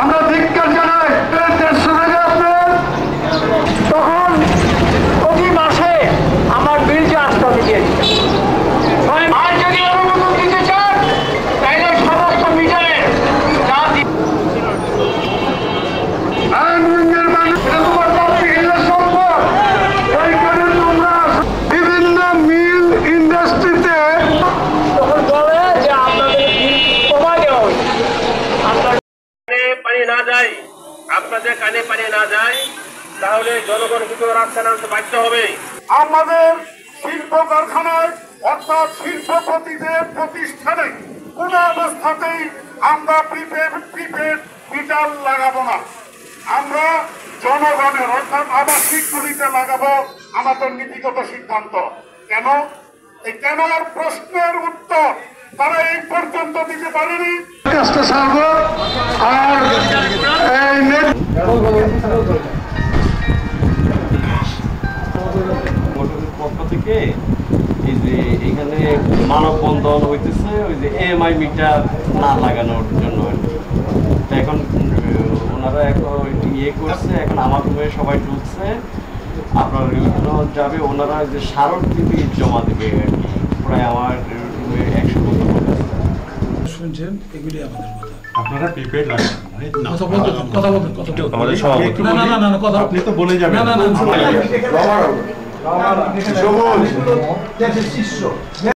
আমরা ধিক্কার জানাই। তখন প্রতি মাসে আমার বিলটি আসতে দিকে আর যদি অনুমোদন দিতে চান তাইলে সমস্ত মিটারে বিভিন্ন মিল ইন্ডাস্ট্রিতে তখন বলে যে আপনাদের কমাই দেওয়া হয়েছে। পানি না যায়, আপনাদের কানে পানি না যায়, তাহলে জনগণ কিন্তু রাস্তা নামতে বাধ্য হবে। আমাদের শিল্প কারখানায় অর্থাৎ শিল্পপতিদের প্রতিষ্ঠানে কোন অবস্থাতেই আমরা প্রিপেড মিটার লাগাবো না। আমরা জনগণের অর্থাৎ আবাসিকগুলিতে লাগাবো আমাদের নীতিগত সিদ্ধান্ত। কেন এই কেনার প্রশ্নের উত্তর তারা এই পর্যন্ত দিতে পারেনি। পক্ষ থেকে এই যে এখানে মানববন্ধন হইতেছে ওই যে এএমআই মিটার না লাগানোর জন্য আর কি। এখন ওনারা এখন ইয়ে করছে, এখন আমার রুমে সবাই ঢুকছে, আপনার যাবে, ওনারা যে স্মারকলিপি জমা দেবে আর কি। প্রায় আমার রুমে 100 মতো শুনছেন, এগুলি আমাদের কথা। আপনারা প্রিপেড লাগান কথা বলবেন আমাদের সভাপতি না কথা আপনি তো বলে যাবেন না